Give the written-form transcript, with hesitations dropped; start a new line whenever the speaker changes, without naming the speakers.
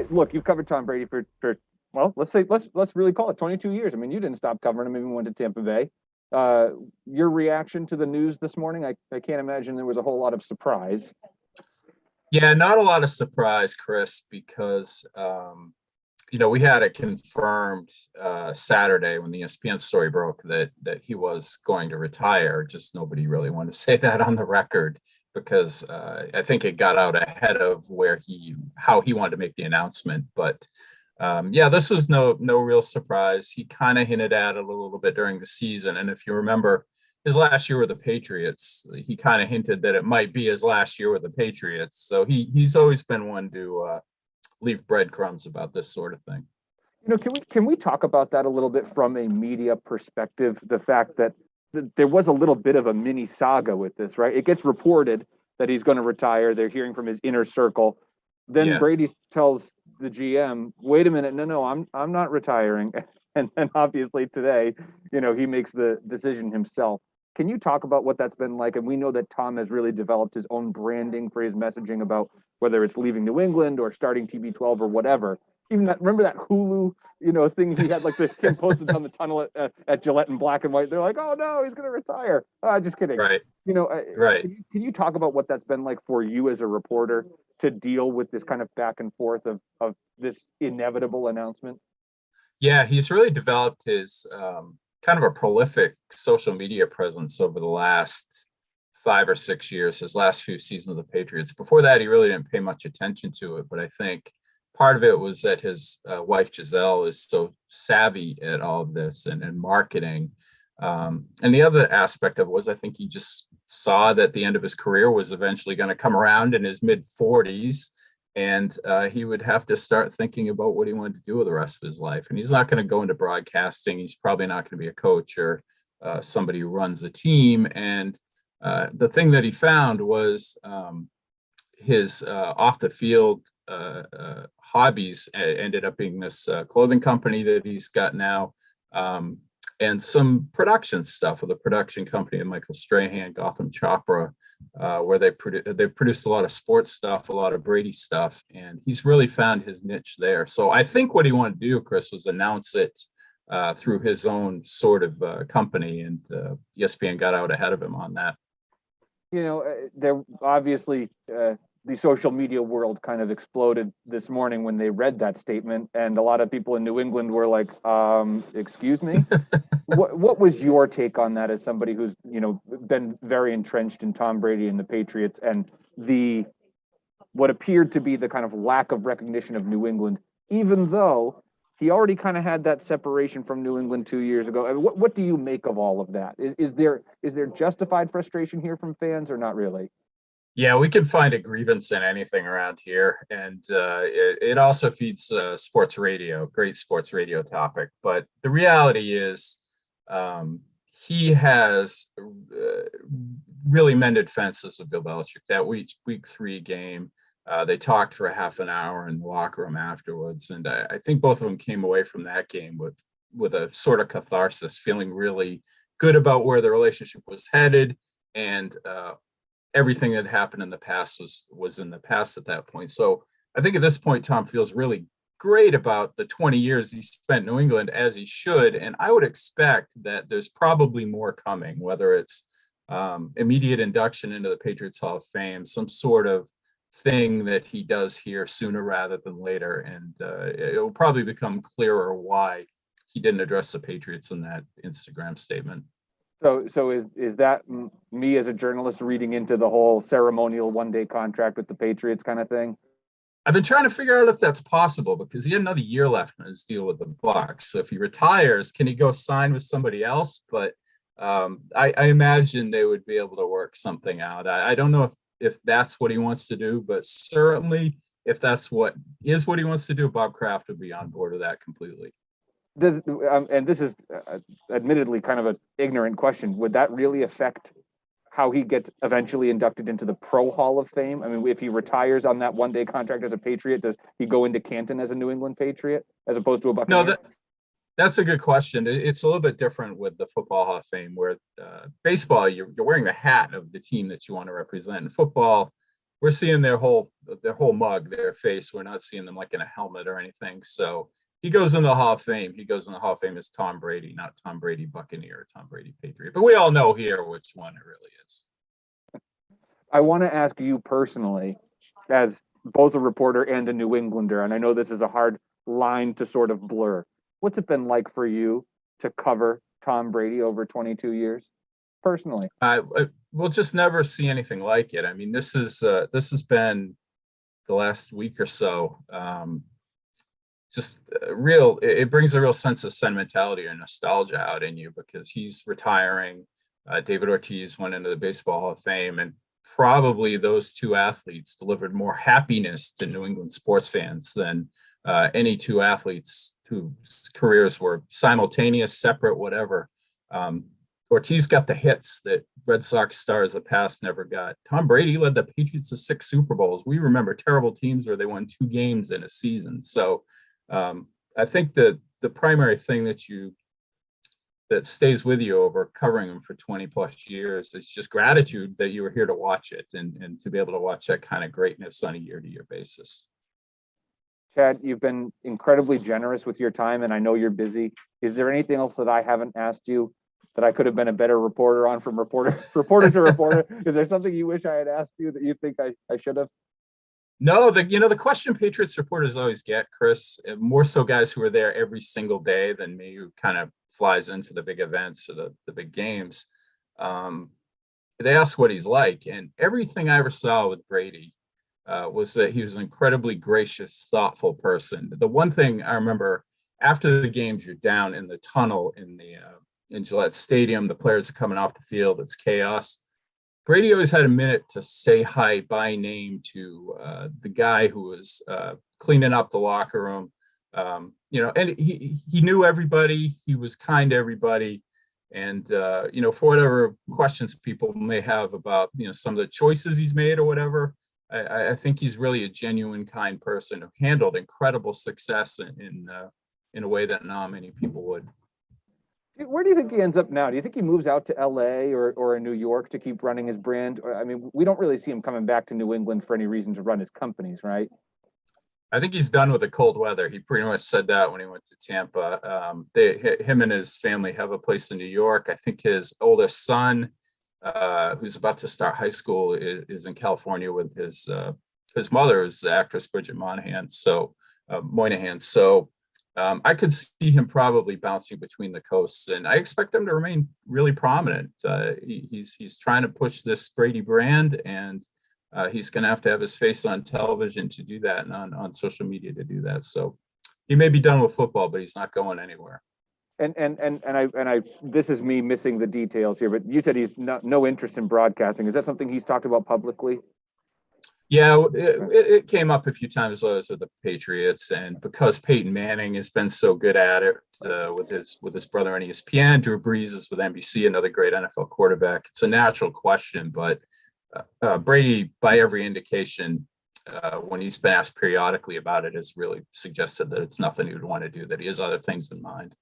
Look, you've covered Tom Brady for well, let's really call it 22 years. I mean, you didn't stop covering him even went to Tampa Bay. Uh, your reaction to the news this morning, I can't imagine there was a whole lot of surprise.
Yeah, not a lot of surprise, Chris, because we had it confirmed Saturday when the ESPN story broke that he was going to retire. Just nobody really wanted to say that on the record because I think it got out ahead of how he wanted to make the announcement. But yeah, this was no real surprise. He kind of hinted at it a little bit during the season, and if you remember his last year with the Patriots, he kind of hinted that it might be his last year with the Patriots. So he's always been one to leave breadcrumbs about this sort of thing.
Can we talk about that a little bit from a media perspective? The fact that there was a little bit of a mini saga with this, right? It gets reported that he's going to retire. They're hearing from his inner circle. Then
Yeah.
Brady tells the GM, "Wait a minute, no, I'm not retiring." And then obviously today, he makes the decision himself. Can you talk about what that's been like? And we know that Tom has really developed his own branding for his messaging about whether it's leaving New England or starting TB12 or whatever. Even remember that Hulu, thing he had, like the kid posted on the tunnel at Gillette in black and white. They're like, "Oh no, he's gonna retire." Just kidding.
Right.
You know,
Right.
can you talk about what that's been like for you as a reporter to deal with this kind of back and forth of this inevitable announcement?
Yeah, he's really developed his kind of a prolific social media presence over the last 5 or 6 years, his last few seasons of the Patriots. Before that, he really didn't pay much attention to it, but I think part of it was that his wife Giselle is so savvy at all of this and marketing. And the other aspect of it was I think he just saw that the end of his career was eventually going to come around in his mid 40s, and he would have to start thinking about what he wanted to do with the rest of his life. And he's not going to go into broadcasting. He's probably not going to be a coach or somebody who runs a team. And the thing that he found was his off the field hobbies ended up being this clothing company that he's got now, and some production stuff with a production company of Michael Strahan, Gotham Chopra, where they've produced a lot of sports stuff, a lot of Brady stuff, and he's really found his niche there. So I think what he wanted to do, Chris, was announce it through his own sort of company, and ESPN got out ahead of him on that.
There obviously the social media world kind of exploded this morning when they read that statement, and a lot of people in New England were like, "Excuse me." What was your take on that as somebody who's been very entrenched in Tom Brady and the Patriots and what appeared to be the kind of lack of recognition of New England, even though he already kind of had that separation from New England 2 years ago? I mean, what do you make of all of that? Is there justified frustration here from fans or not really?
Yeah, we can find a grievance in anything around here, and it also feeds sports radio, great sports radio topic. But the reality is, he has really mended fences with Bill Belichick. That week 3 game, they talked for a half an hour in the locker room afterwards, and I think both of them came away from that game with a sort of catharsis, feeling really good about where the relationship was headed, and everything that happened in the past was in the past at that point. So I think at this point, Tom feels really great about the 20 years he spent in New England, as he should. And I would expect that there's probably more coming, whether it's immediate induction into the Patriots Hall of Fame, some sort of thing that he does here sooner rather than later. And it will probably become clearer why he didn't address the Patriots in that Instagram statement.
So is that me as a journalist reading into the whole ceremonial 1-day contract with the Patriots kind of thing?
I've been trying to figure out if that's possible because he had another year left in his deal with the Bucs. So if he retires, can he go sign with somebody else? But I imagine they would be able to work something out. I don't know if that's what he wants to do, but certainly if that's what he wants to do, Bob Kraft would be on board with that completely.
And this is admittedly kind of an ignorant question. Would that really affect how he gets eventually inducted into the Pro Hall of Fame? I mean, if he retires on that 1-day contract as a Patriot, does he go into Canton as a New England Patriot as opposed to a Buccaneer?
No, that's a good question. It's a little bit different with the Football Hall of Fame, where baseball, you're wearing the hat of the team that you want to represent. In football, we're seeing their whole mug, their face. We're not seeing them like in a helmet or anything. So he goes in the Hall of Fame. He goes in the Hall of Fame as Tom Brady, not Tom Brady Buccaneer or Tom Brady Patriot. But we all know here which one it really is.
I want to ask you personally, as both a reporter and a New Englander, and I know this is a hard line to sort of blur. What's it been like for you to cover Tom Brady over 22 years, personally?
We'll just never see anything like it. I mean, this has been the last week or so. Just real. It brings a real sense of sentimentality and nostalgia out in you because he's retiring. David Ortiz went into the Baseball Hall of Fame, and probably those two athletes delivered more happiness to New England sports fans than any two athletes whose careers were simultaneous, separate, whatever. Ortiz got the hits that Red Sox stars of the past never got. Tom Brady led the Patriots to 6 Super Bowls. We remember terrible teams where they won 2 games in a season. So I think that the primary thing that stays with you over covering them for 20 plus years is just gratitude that you were here to watch it and to be able to watch that kind of greatness on a year-to-year basis.
Chad, you've been incredibly generous with your time, and I know you're busy. Is there anything else that I haven't asked you that I could have been a better reporter on from reporter to reporter? Is there something you wish I had asked you that you think I should have?
No, the question Patriots reporters always get, Chris, more so guys who are there every single day than me, who kind of flies into the big events or the big games. They ask what he's like, and everything I ever saw with Brady was that he was an incredibly gracious, thoughtful person. The one thing I remember after the games, you're down in the tunnel in Gillette Stadium, the players are coming off the field, it's chaos. Brady always had a minute to say hi by name to the guy who was cleaning up the locker room. And he knew everybody. He was kind to everybody. And, for whatever questions people may have about, some of the choices he's made or whatever, I think he's really a genuine, kind person who handled incredible success in a way that not many people would.
Where do you think he ends up now? Do you think he moves out to LA or in New York to keep running his brand? I mean, we don't really see him coming back to New England for any reason to run his companies, right?
I think he's done with the cold weather. He pretty much said that when he went to Tampa. Him and his family have a place in New York. I think his oldest son, who's about to start high school, is in California with his mother, is the actress Bridget Moynihan. So I could see him probably bouncing between the coasts, and I expect him to remain really prominent. He's trying to push this Brady brand, and he's going to have his face on television to do that, and on social media to do that. So he may be done with football, but he's not going anywhere.
And I this is me missing the details here, but you said he's no interest in broadcasting. Is that something he's talked about publicly?
Yeah, it came up a few times when I was with the Patriots, and because Peyton Manning has been so good at it with his brother on ESPN, Drew Brees is with NBC, another great NFL quarterback. It's a natural question, but Brady, by every indication, when he's been asked periodically about it, has really suggested that it's nothing he would want to do, that he has other things in mind.